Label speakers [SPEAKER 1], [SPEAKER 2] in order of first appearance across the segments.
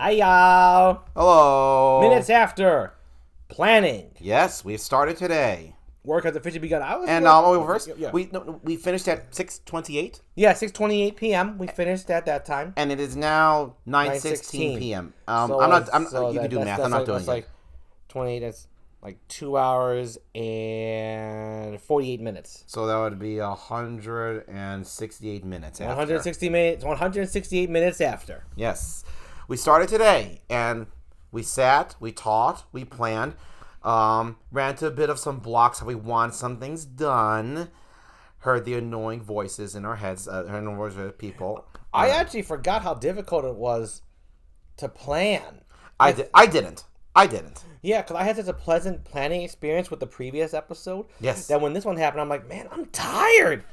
[SPEAKER 1] Hi, y'all.
[SPEAKER 2] Hello.
[SPEAKER 1] Minutes after planning.
[SPEAKER 2] Yes, we've started today.
[SPEAKER 1] Work has officially begun.
[SPEAKER 2] We finished at 6:28.
[SPEAKER 1] Yeah, 6:28 p.m. We finished at that time.
[SPEAKER 2] And it is now 9:16 p.m. You can do math. I'm not doing it.
[SPEAKER 1] Like 28. That's like 2 hours and 48 minutes.
[SPEAKER 2] So that would be 168 minutes after.
[SPEAKER 1] 168 minutes after.
[SPEAKER 2] Yes. We started today, and we sat, we taught, we planned, ran to a bit of some blocks how we want some things done, heard the annoying voices in our heads, heard the voices of people.
[SPEAKER 1] I actually forgot how difficult it was to plan.
[SPEAKER 2] I didn't.
[SPEAKER 1] Yeah, because I had such a pleasant planning experience with the previous episode.
[SPEAKER 2] Yes.
[SPEAKER 1] That when this one happened, I'm like, man, I'm tired.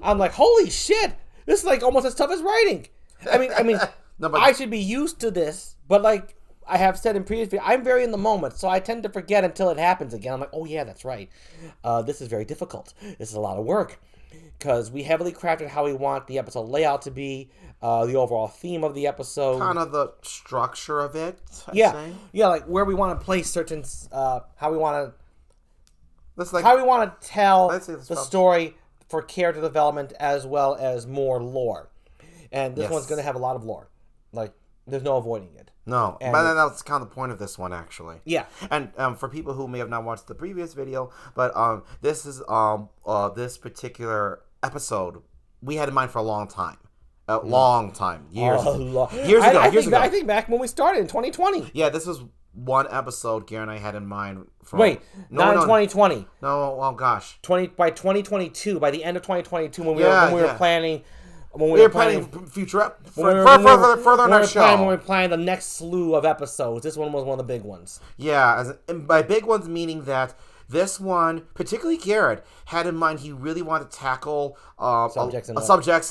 [SPEAKER 1] I'm like, holy shit. This is like almost as tough as writing. I mean, no, but I should be used to this, but like I have said in previous videos, I'm very in the moment, so I tend to forget until it happens again. I'm like, oh yeah, that's right. This is very difficult. This is a lot of work. Because we heavily crafted how we want the episode layout to be, the overall theme of the episode.
[SPEAKER 2] Kind of the structure of it, I'd say.
[SPEAKER 1] Yeah, like where we want to place certain, how we want to tell the story for character development as well as more lore. And this one's going to have a lot of lore. Like, there's no avoiding it.
[SPEAKER 2] No, but that's kind of the point of this one, actually.
[SPEAKER 1] Yeah.
[SPEAKER 2] And for people who may have not watched the previous video, but this is this particular episode we had in mind for a long time. Long time. Years ago.
[SPEAKER 1] I think back when we started in 2020.
[SPEAKER 2] Yeah, this was one episode Garrett and I had in mind.
[SPEAKER 1] Not in 2020.
[SPEAKER 2] No, oh gosh.
[SPEAKER 1] By 2022, by the end of 2022, when we were planning...
[SPEAKER 2] When we were planning future further on our show.
[SPEAKER 1] When we were planning the next slew of episodes. This one was one of the big ones.
[SPEAKER 2] Yeah, and by big ones meaning that this one, particularly Garrett, had in mind he really wanted to tackle subjects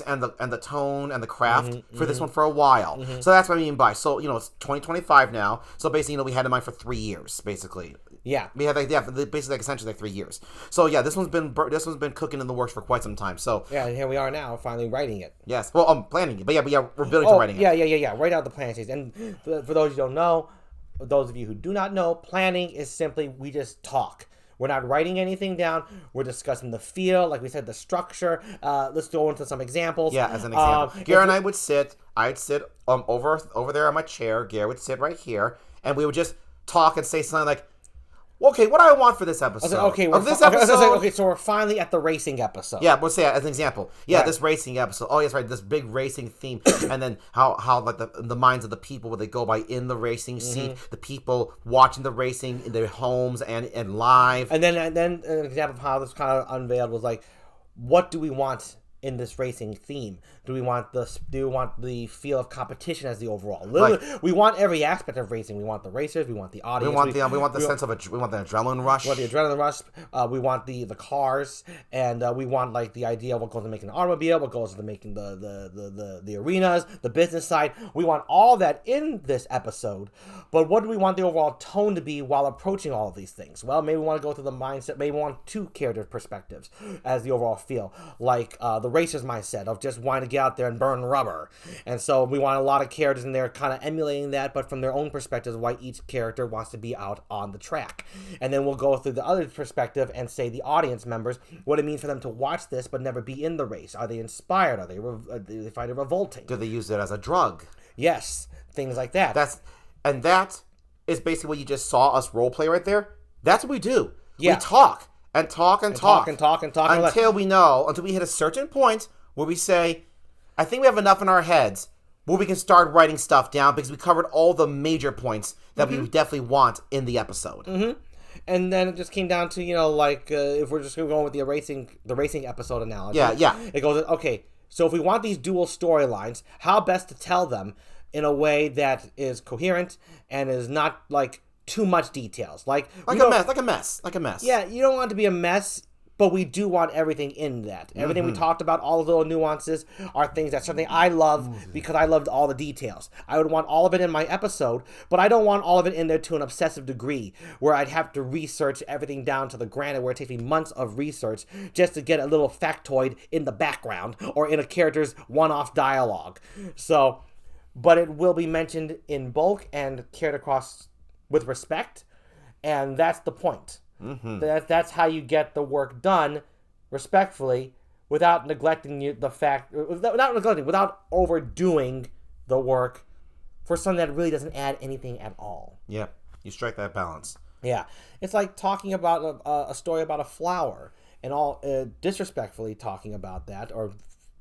[SPEAKER 2] and the tone and the craft for this one for a while. Mm-hmm. So that's what I mean by it's 2025 now. So basically, we had in mind for 3 years, basically.
[SPEAKER 1] Yeah,
[SPEAKER 2] we had basically essentially 3 years. So yeah, this one's been cooking in the works for quite some time. So
[SPEAKER 1] yeah, here we are now, finally writing it.
[SPEAKER 2] Yes, well, I'm planning it, but we're building to writing it.
[SPEAKER 1] Yeah. Right out the planning stage. And for those who don't know, those of you who do not know, planning is simply we just talk. We're not writing anything down. We're discussing the feel, like we said, the structure. Let's go into some examples.
[SPEAKER 2] Yeah, as an example, Garrett and I would sit. I'd sit over there on my chair. Garrett would sit right here, and we would just talk and say something like, okay, what do I want for this episode?
[SPEAKER 1] So we're finally at the racing episode.
[SPEAKER 2] Yeah, we'll say as an example. Yeah, right. This racing episode. Oh, yes, right. This big racing theme, and then how like the minds of the people where they go by in the racing seat, the people watching the racing in their homes and live.
[SPEAKER 1] And then an example of how this kind of unveiled was like, what do we want in this racing theme? Do we want the feel of competition as the overall? We want every aspect of racing. We want the racers. We want the audience.
[SPEAKER 2] We want the adrenaline rush.
[SPEAKER 1] We want the adrenaline rush. We want the cars, and we want like the idea of what goes into making an automobile, what goes into making the arenas, the business side. We want all that in this episode. But what do we want the overall tone to be while approaching all of these things? Well, maybe we want to go through the mindset. Maybe we want 2 character perspectives as the overall feel, like the racer's mindset of just wanting to get out there and burn rubber. And so we want a lot of characters in there kind of emulating that, but from their own perspectives, why each character wants to be out on the track. And then we'll go through the other perspective and say the audience members, what it means for them to watch this but never be in the race. Are they inspired? Do they find it revolting?
[SPEAKER 2] Do they use it as a drug?
[SPEAKER 1] Yes, things like that.
[SPEAKER 2] That is basically what you just saw us role play right there. That's what we do.
[SPEAKER 1] Yeah.
[SPEAKER 2] We talk and talk until we hit a certain point where we say, I think we have enough in our heads where we can start writing stuff down because we covered all the major points that we definitely want in the episode.
[SPEAKER 1] Mm-hmm. And then it just came down to, if we're just going with the racing episode analogy.
[SPEAKER 2] Yeah.
[SPEAKER 1] It goes, okay, so if we want these dual storylines, how best to tell them in a way that is coherent and is not like too much details. Like
[SPEAKER 2] a mess.
[SPEAKER 1] Yeah, you don't want it to be a mess. But we do want everything in that. Everything we talked about, all the little nuances, are things that something I love because I loved all the details. I would want all of it in my episode, but I don't want all of it in there to an obsessive degree where I'd have to research everything down to the granite, where it takes me months of research just to get a little factoid in the background or in a character's one-off dialogue. So but it will be mentioned in bulk and carried across with respect, and that's the point.
[SPEAKER 2] Mm-hmm.
[SPEAKER 1] That's how you get the work done respectfully without neglecting without overdoing the work for something that really doesn't add anything at all.
[SPEAKER 2] Yeah, you strike that balance.
[SPEAKER 1] Yeah, it's like talking about a story about a flower and all disrespectfully talking about that or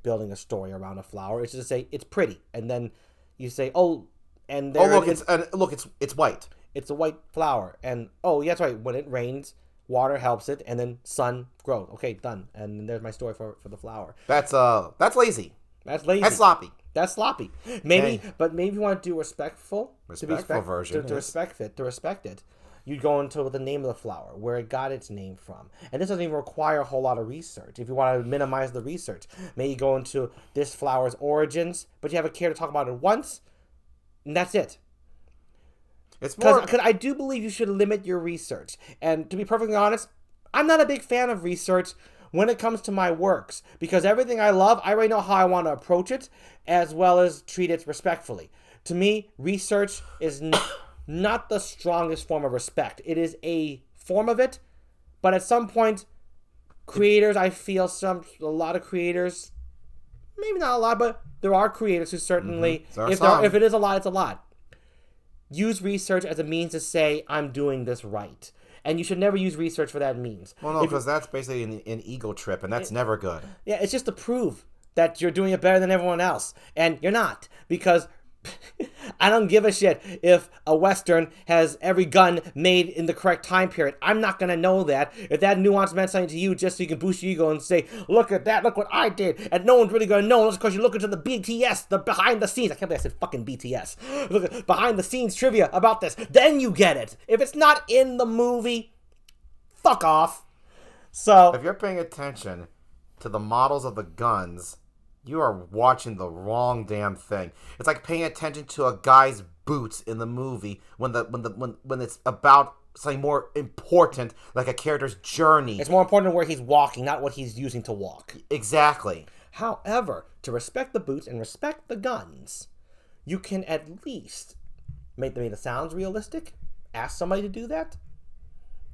[SPEAKER 1] building a story around a flower. It's just to say it's pretty, and then you say, "Oh, and there
[SPEAKER 2] it's white.
[SPEAKER 1] It's a white flower, and oh, yeah, that's right. When it rains, water helps it, and then sun grows. Okay, done. And there's my story for the flower.
[SPEAKER 2] That's lazy.
[SPEAKER 1] That's lazy.
[SPEAKER 2] That's sloppy.
[SPEAKER 1] That's sloppy. Maybe, but maybe you want to do respectful
[SPEAKER 2] version
[SPEAKER 1] to respect it. You'd go into the name of the flower, where it got its name from. And this doesn't even require a whole lot of research. If you want to minimize the research, maybe go into this flower's origins, but you have a care to talk about it once, and that's it.
[SPEAKER 2] It's more
[SPEAKER 1] because I do believe you should limit your research. And to be perfectly honest, I'm not a big fan of research when it comes to my works, because everything I love, I already know how I want to approach it, as well as treat it respectfully. To me, research is not the strongest form of respect. It is a form of it, but at some point, creators, I feel a lot of creators, maybe not a lot, but there are creators who certainly, if it is a lot, it's a lot. Use research as a means to say, I'm doing this right. And you should never use research for that means.
[SPEAKER 2] Well, no, because that's basically an ego trip, and that's never good.
[SPEAKER 1] Yeah, it's just to prove that you're doing it better than everyone else. And you're not, because I don't give a shit if a Western has every gun made in the correct time period. I'm not going to know that. If that nuance meant something to you, just so you can boost your ego and say, look at that, look what I did. And no one's really going to know unless because you're looking to the BTS, the behind the scenes. I can't believe I said fucking BTS. Look at behind the scenes trivia about this. Then you get it. If it's not in the movie, fuck off. So
[SPEAKER 2] if you're paying attention to the models of the guns, you are watching the wrong damn thing. It's like paying attention to a guy's boots in the movie when it's about something more important, like a character's journey.
[SPEAKER 1] It's more important where he's walking, not what he's using to walk.
[SPEAKER 2] Exactly.
[SPEAKER 1] However, to respect the boots and respect the guns, you can at least make the sounds realistic. Ask somebody to do that.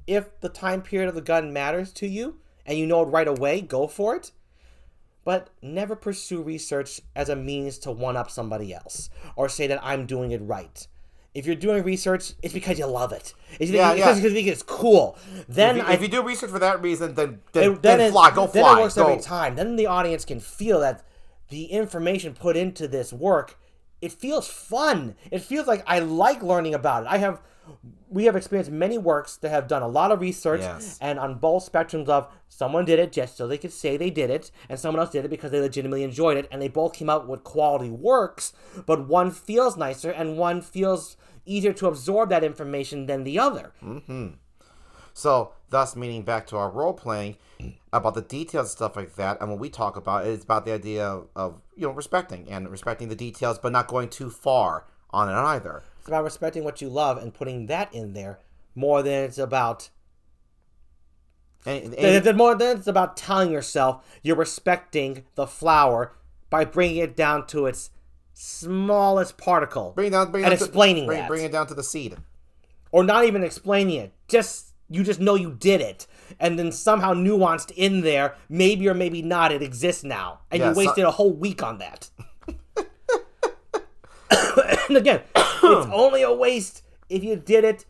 [SPEAKER 1] If the time period of the gun matters to you and you know it right away, go for it. But never pursue research as a means to one-up somebody else or say that I'm doing it right. If you're doing research, it's because you love it. It's because you think it's cool. Then
[SPEAKER 2] if you do research for that reason, then fly. Then it
[SPEAKER 1] works every time. Then the audience can feel that the information put into this work, it feels fun. It feels like I like learning about it. We have experienced many works that have done a lot of research, and on both spectrums of someone did it just so they could say they did it, and someone else did it because they legitimately enjoyed it, and they both came out with quality works, but one feels nicer and one feels easier to absorb that information than the other.
[SPEAKER 2] Mm-hmm. So, thus meaning back to our role-playing, about the details and stuff like that, and when we talk about it, it's about the idea of respecting the details, but not going too far on it either.
[SPEAKER 1] It's about respecting what you love and putting that in there more than it's about... more than it's about telling yourself you're respecting the flower by bringing it down to its smallest particle and explaining that.
[SPEAKER 2] Bring it down to the seed.
[SPEAKER 1] Or not even explaining it. You just know you did it. And then somehow nuanced in there, maybe or maybe not, it exists now. And you wasted a whole week on that. And again, it's only a waste if you did it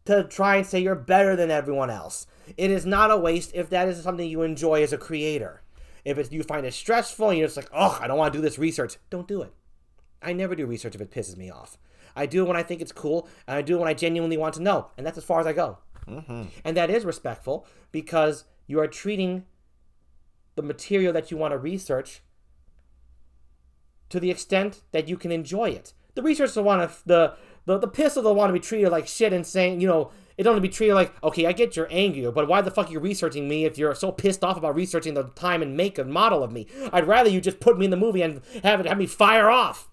[SPEAKER 1] to try and say you're better than everyone else. It is not a waste if that is something you enjoy as a creator. If you find it stressful and you're just like, oh, I don't want to do this research, don't do it. I never do research if it pisses me off. I do it when I think it's cool, and I do it when I genuinely want to know, and that's as far as I go.
[SPEAKER 2] Mm-hmm.
[SPEAKER 1] And that is respectful because you are treating the material that you want to research to the extent that you can enjoy it. The researchers want to, the pistol will want to be treated like shit and saying, it don't want to be treated like, okay, I get you're angry, but why the fuck are you researching me if you're so pissed off about researching the time and make and model of me? I'd rather you just put me in the movie and have me fire off.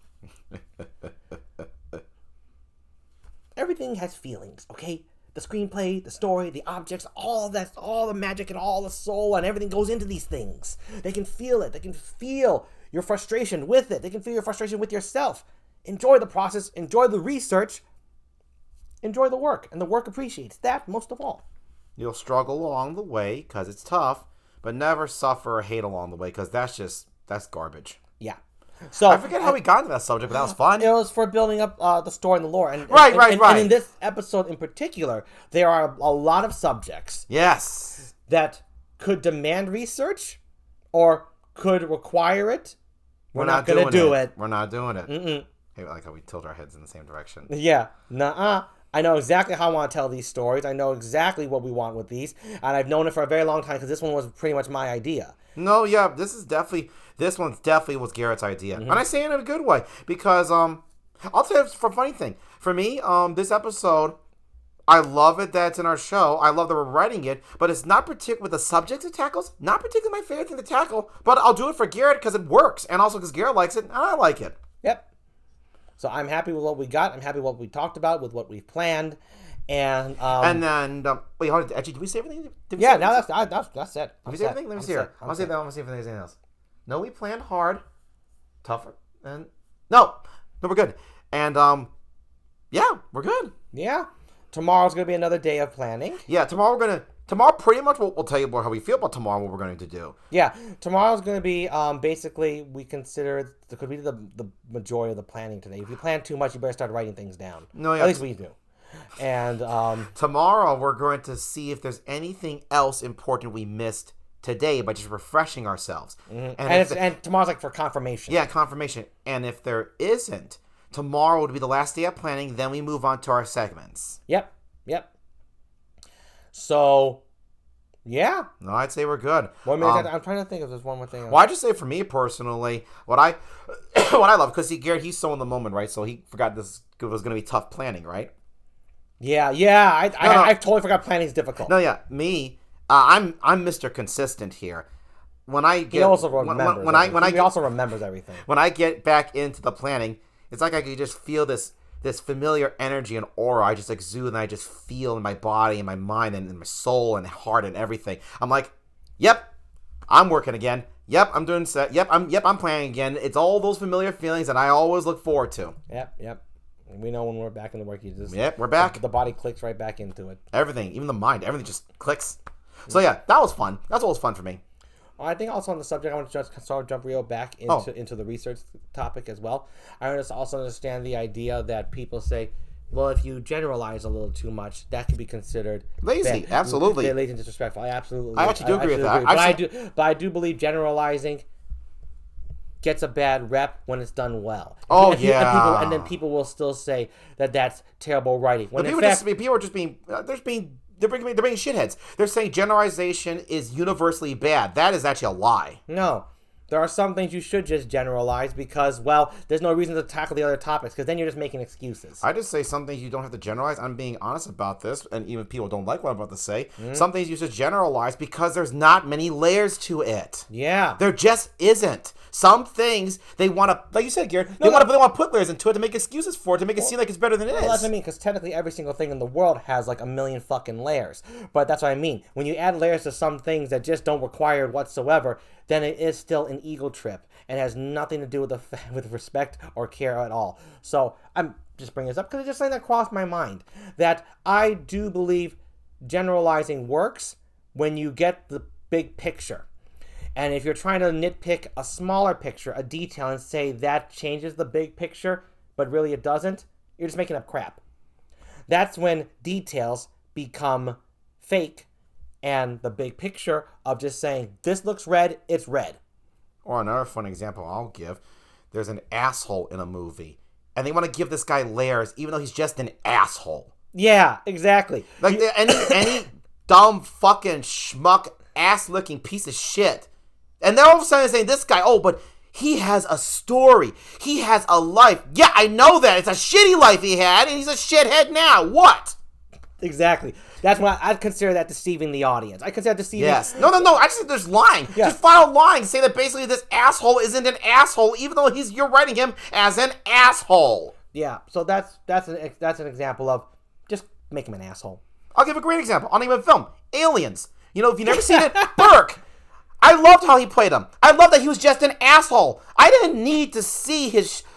[SPEAKER 1] Everything has feelings, okay? The screenplay, the story, the objects, all the magic and all the soul and everything goes into these things. They can feel it. They can feel your frustration with it. They can feel your frustration with yourself. enjoy the process, enjoy the research, enjoy the work, and the work appreciates that most of all.
[SPEAKER 2] You'll struggle along the way because it's tough, but never suffer or hate along the way because that's garbage.
[SPEAKER 1] Yeah. So
[SPEAKER 2] I forget how we got into that subject, but that was fun.
[SPEAKER 1] It was for building up the story and the lore.
[SPEAKER 2] Right.
[SPEAKER 1] And in this episode in particular, there are a lot of subjects.
[SPEAKER 2] Yes.
[SPEAKER 1] That could demand research or could require it. We're not going to do it.
[SPEAKER 2] We're not doing it.
[SPEAKER 1] Mm-mm.
[SPEAKER 2] Hey, I like how we tilt our heads in the same direction.
[SPEAKER 1] Yeah. Nuh-uh. I know exactly how I want to tell these stories. I know exactly what we want with these. And I've known it for a very long time because this one was pretty much my idea.
[SPEAKER 2] No, yeah, this one's definitely was Garrett's idea. Mm-hmm. And I say it in a good way because, I'll tell you for a funny thing. For me, this episode, I love it that it's in our show. I love that we're writing it, but it's not particular with the subjects it tackles. Not particularly my favorite thing to tackle, but I'll do it for Garrett because it works, and also because Garrett likes it and I like it.
[SPEAKER 1] Yep. So I'm happy with what we got. I'm happy with what we talked about, with what we've planned, and
[SPEAKER 2] then wait, hold on. Actually, did we say everything?
[SPEAKER 1] Yeah, now that's it.
[SPEAKER 2] Did we say everything? Let me see here. I'll see if there's anything else. No, we planned hard, tougher, and no, we're good. And yeah, we're good.
[SPEAKER 1] Yeah. Tomorrow's going to be another day of planning.
[SPEAKER 2] Yeah, tomorrow pretty much we'll tell you how we feel about tomorrow, what we're going to do.
[SPEAKER 1] Yeah, tomorrow's going to be basically, we consider it could be the majority of the planning today. If you plan too much, you better start writing things down.
[SPEAKER 2] No, yeah.
[SPEAKER 1] At least we do. And
[SPEAKER 2] tomorrow we're going to see if there's anything else important we missed today by just refreshing ourselves.
[SPEAKER 1] Mm-hmm. And tomorrow's like for confirmation.
[SPEAKER 2] Yeah, confirmation. And if there isn't, tomorrow would be the last day of planning. Then we move on to our segments.
[SPEAKER 1] Yep. So, yeah.
[SPEAKER 2] No, I'd say we're good.
[SPEAKER 1] I'm trying to think if there's one more thing.
[SPEAKER 2] Well, I just say for me personally, what I love, because Garrett, he's so in the moment, right? So he forgot this was going to be tough planning, right?
[SPEAKER 1] Yeah. I totally forgot planning's difficult.
[SPEAKER 2] No, yeah, me. I'm Mr. Consistent here. When I get,
[SPEAKER 1] he also remembers. He also remembers everything.
[SPEAKER 2] When I get back into the planning, it's like I could just feel this familiar energy and aura I just exude, and I just feel in my body and my mind and in my soul and heart and everything. I'm like, yep, I'm working again. Yep, I'm doing set. Yep, I'm playing again. It's all those familiar feelings that I always look forward to.
[SPEAKER 1] Yep. We know when we're back in the work.
[SPEAKER 2] Yep, we're back.
[SPEAKER 1] The body clicks right back into it.
[SPEAKER 2] Everything, even the mind, everything just clicks. So yeah, that was fun. That's what was fun for me.
[SPEAKER 1] I think also on the subject, I want to just sort of jump real back into the research topic as well. I want to also understand the idea that people say, well, if you generalize a little too much, that could be considered
[SPEAKER 2] lazy.
[SPEAKER 1] bad.
[SPEAKER 2] Absolutely,
[SPEAKER 1] lazy and disrespectful. I actually
[SPEAKER 2] do agree with that.
[SPEAKER 1] But I do believe generalizing gets a bad rep when it's done well. And then people will still say that that's terrible writing. When
[SPEAKER 2] people are just being they're being shitheads. They're saying generalization is universally bad. That is actually a lie.
[SPEAKER 1] No. There are some things you should just generalize because, well, there's no reason to tackle the other topics because then you're just making excuses.
[SPEAKER 2] I just say some things you don't have to generalize. I'm being honest about this, and even people don't like what I'm about to say. Mm-hmm. Some things you should generalize because there's not many layers to it.
[SPEAKER 1] Yeah.
[SPEAKER 2] There just isn't. Some things they want to, like you said, Garrett, they want to put layers into it to make excuses for it, to make it seem like it's better than it is.
[SPEAKER 1] That's what I mean, because technically every single thing in the world has like a million fucking layers. But that's what I mean. When you add layers to some things that just don't require it whatsoever, then it is still an ego trip and has nothing to do with respect or care at all. So I'm just bringing this up because it's just something that crossed my mind, that I do believe generalizing works when you get the big picture. And if you're trying to nitpick a smaller picture, a detail, and say that changes the big picture, but really it doesn't, you're just making up crap. That's when details become fake and the big picture of just saying, this looks red, it's red.
[SPEAKER 2] Or another fun example I'll give, there's an asshole in a movie, and they want to give this guy layers, even though he's just an asshole.
[SPEAKER 1] Yeah, exactly.
[SPEAKER 2] Like any dumb fucking schmuck, ass-licking piece of shit. And they're all of a sudden saying, this guy, but he has a story. He has a life. Yeah, I know that. It's a shitty life he had, and he's a shithead now. What?
[SPEAKER 1] Exactly. That's why I'd consider that deceiving the audience. I consider deceiving...
[SPEAKER 2] Yes. No. I just think there's lying. Yeah. Just file a line. Say that basically this asshole isn't an asshole, even though you're writing him as an asshole.
[SPEAKER 1] Yeah. So that's an example of just make him an asshole.
[SPEAKER 2] I'll give a great example. I'll name a film. Aliens. If you've never seen it, Burke. I loved how he played him. I loved that he was just an asshole. I didn't need to see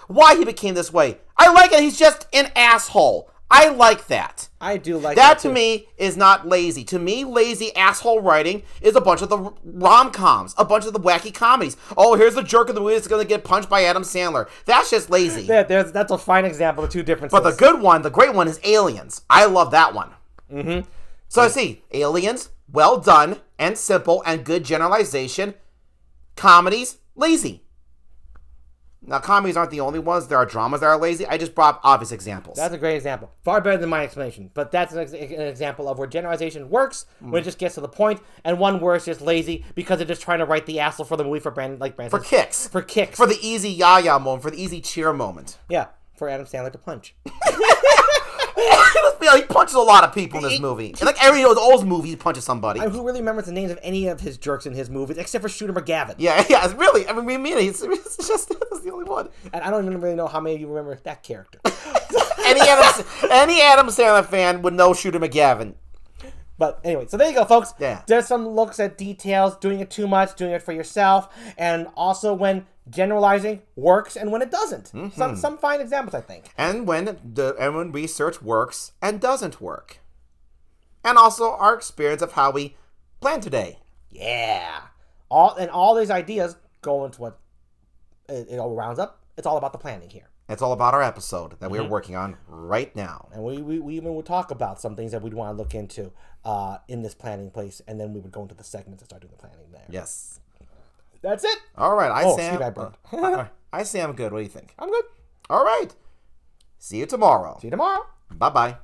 [SPEAKER 2] why he became this way. I like it. He's just an asshole. I like that.
[SPEAKER 1] I do like
[SPEAKER 2] that. That to me is not lazy. To me, lazy asshole writing is a bunch of the rom-coms, a bunch of the wacky comedies. Oh, here's the jerk of the movie that's going to get punched by Adam Sandler. That's just lazy.
[SPEAKER 1] That's a fine example of two differences.
[SPEAKER 2] But the good one, the great one is Aliens. I love that one.
[SPEAKER 1] Mm-hmm.
[SPEAKER 2] So I see, Aliens, well done and simple and good generalization. Comedies, lazy. Now, comedies aren't the only ones. There are dramas that are lazy. I just brought obvious examples.
[SPEAKER 1] That's a great example. Far better than my explanation. But that's an example of where generalization works when it just gets to the point, and one where it's just lazy because they're just trying to write the asshole for the movie for Brandon.
[SPEAKER 2] For kicks.
[SPEAKER 1] For kicks.
[SPEAKER 2] For the easy yah-yah moment. For the easy cheer moment.
[SPEAKER 1] Yeah. For Adam Sandler to punch.
[SPEAKER 2] He punches a lot of people in this movie. And like every old movie, he punches somebody.
[SPEAKER 1] Who really remembers the names of any of his jerks in his movies, except for Shooter McGavin?
[SPEAKER 2] Yeah, it's really. I mean, it's just that's the only one.
[SPEAKER 1] And I don't even really know how many of you remember that character.
[SPEAKER 2] any Adam Sandler fan would know Shooter McGavin.
[SPEAKER 1] But anyway, so there you go, folks.
[SPEAKER 2] Yeah.
[SPEAKER 1] There's some looks at details, doing it too much, doing it for yourself, and also when generalizing works and when it doesn't. Mm-hmm. Some fine examples, I think.
[SPEAKER 2] And when research works and doesn't work. And also our experience of how we plan today.
[SPEAKER 1] Yeah. All these ideas go into what it all rounds up. It's all about the planning here.
[SPEAKER 2] It's all about our episode that we're working on right now.
[SPEAKER 1] And we even would talk about some things that we'd want to look into in this planning place, and then we would go into the segments and start doing the planning there.
[SPEAKER 2] Yes.
[SPEAKER 1] That's it.
[SPEAKER 2] All right.
[SPEAKER 1] I say I'm good.
[SPEAKER 2] What do you think?
[SPEAKER 1] I'm good.
[SPEAKER 2] All right. See you tomorrow.
[SPEAKER 1] See you tomorrow.
[SPEAKER 2] Bye-bye.